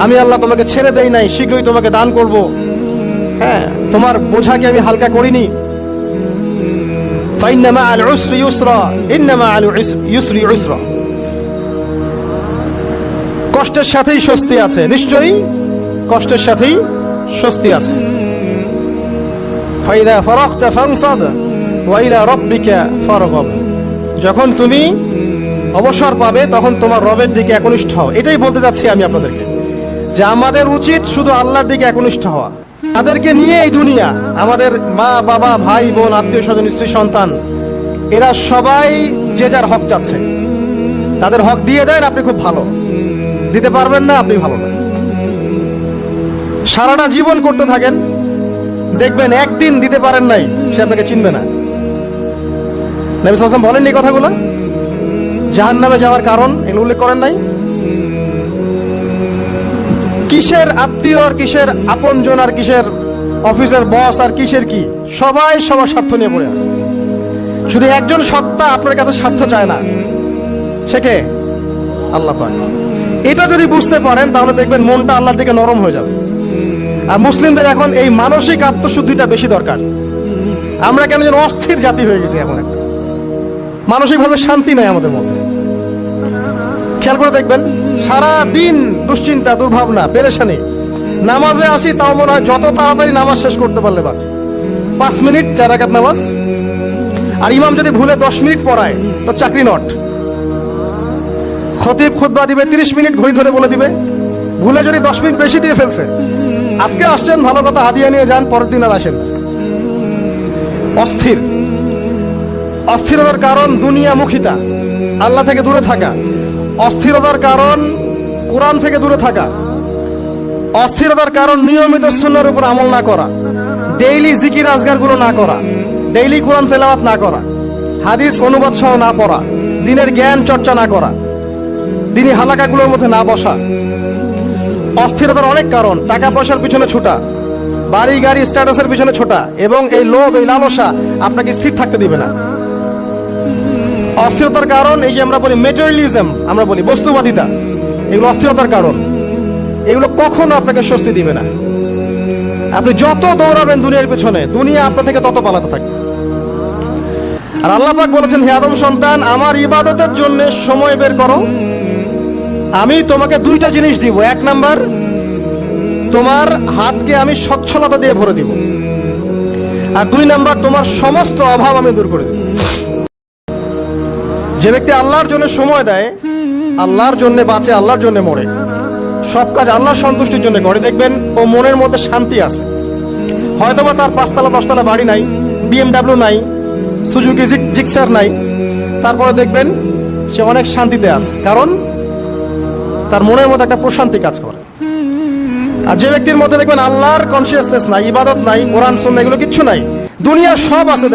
আমি আল্লাহ তোমাকে ছেড়ে দেই নাই, শীঘ্রই তোমাকে দান করব। হ্যাঁ, তোমার বোঝাকে আমি হালকা করিনি। ফাইন্না মাআল উসরি ইউসরা, ইন্না মাআল ইউসরি ইউসরা। কষ্টের সাথেই স্বস্তি আছে, নিশ্চয়ই কষ্টের সাথেই স্বস্তি আছে। ফাইদা ফারাগতা ফানসাব ওয়া ইলা রাব্বিকা ফারগাব। যখন তুমি অবসর পাবে তখন তোমার রবের দিকে একনিষ্ঠ হও। এটাই বলতে যাচ্ছি আমি আপনাদেরকে, যে আমাদের উচিত শুধু আল্লাহর দিকে একনিষ্ঠ হওয়া। তাদেরকে নিয়ে এই দুনিয়া, আমাদের মা বাবা ভাই বোন আত্মীয় স্বজন স্ত্রী সন্তান, এরা সবাই যে যার হক চাচ্ছে। তাদের হক দিয়ে দেন, আপনি খুব ভালো। দিতে পারবেন না, আপনি ভালো না। সারাটা জীবন করতে থাকেন, দেখবেন একদিন দিতে পারেন নাই, সে আপনাকে চিনবে না। নবী সাল্লাল্লাহু আলাইহি ওয়াসাল্লাম বলেননি কথাগুলো? জাহান্নামে যাওয়ার কারণ এগুলো উল্লেখ করেন নাই? কিসের আত্মীয় আর কিসের আপনজন আর কিসের অফিসের বস আর কিসের কি, সবাই সবার স্বার্থ নিয়ে পড়ে আছে। শুধু একজন সত্তা আপনার কাছে স্বার্থ চায় না, সে কে? আল্লাহ পাক। এটা যদি বুঝতে পারেন তাহলে দেখবেন মনটা আল্লাহর দিকে নরম হয়ে যাবে। আর মুসলিমদের এখন এই মানসিক আত্মশুদ্ধিটা বেশি দরকার। আমরা কেন যেন অস্থির জাতি হয়ে গেছি এখন, একটা মানসিকভাবে শান্তি নাই আমাদের মধ্যে। খেয়াল করে দেখবেন, সারা দিন দুশ্চিন্তা, দুর্ভাবনা, পেরেশানি। নামাজে আসি তাও মনে হয় যত তাড়াতাড়ি নামাজ শেষ করতে পারলে বাস। 5 মিনিট 4 রাকাত নামাজ, আর ইমাম যদি ভুলে 10 মিনিট পড়ায় তো চাকরি নট। খতিব খুতবা দিবে 30 মিনিট ঘড়ি ধরে বলে দিবে, ভুলে যদি 10 মিনিট বেশি দিয়ে ফেলছে, আজকে আসছেন ভালো কথা, হাদিয়া নিয়ে যান, পরের দিন আর আসেন। অস্থির। অস্থিরতার কারণ দুনিয়ামুখিতা, আল্লাহ থেকে দূরে থাকা। অস্থিরতার কারণ কোরআন থেকে দূরে থাকা। অস্থিরতার কারণ নিয়মিত সুন্নাহর উপর আমল না করা, ডেইলি জিকির আজগার গুলো না করা, ডেইলি কোরআন তেলাওয়াত না করা, হাদিস অনুবাদ সহ না পড়া, দিনের জ্ঞান চর্চা না করা, দিনী হালাকাগুলোর মধ্যে না বসা। অস্থিরতার অনেক কারণ, টাকা পয়সার পিছনে ছোটা, বাড়ি গাড়ি স্ট্যাটাসের পিছনে ছোটা, এবং এই লোভ, এই লালসা আপনাকে স্থির থাকতে দিবে না। অস্থিরতার কারণ এই যে আমরা বলি মেটেরিয়ালিজম, আমরা বলি বস্তুবাদিতা, এগুলো অস্থিরতার কারণ। এগুলো কখনো আপনাকে স্বস্তি দিবে না। আপনি যত দৌড়াবেন দুনিয়ার পেছনে, দুনিয়া আপনার থেকে তত পালাতে থাকবে। আর আল্লাহ পাক বলেছেন, হে আদম সন্তান, আমার ইবাদতের জন্য সময় বের করো, আমি তোমাকে 2টা জিনিস দিব। 1 নাম্বার, তোমার হাতকে আমি সচ্ছলতা দিয়ে ভরে দিব, আর 2 নাম্বার, তোমার সমস্ত অভাব আমি দূর করে দেব। যে ব্যক্তি আল্লাহর জন্য সময় দেয়, আল্লাহর জন্য বাঁচে, আল্লাহর জন্য মরে, সব কাজ আল্লাহর সন্তুষ্টির জন্য করে, দেখবেন ও মনের মধ্যে শান্তি আছে। হয়তোবা তার 5 তলা 10 তলা বাড়ি নাই, BMW নাই, সুজুকি জিক্সার নাই, তারপরে দেখবেন সে অনেক শান্তিতে আছে, কারণ তার মনের মধ্যে একটা প্রশান্তি কাজ করে। আর যে ব্যক্তির মধ্যে দেখবেন আল্লাহর কনসিয়াসনেস নাই, ইবাদত নাই, কোরআন সুন্নাহ এগুলো কিচ্ছু নাই, দুনিয়া সব আছে।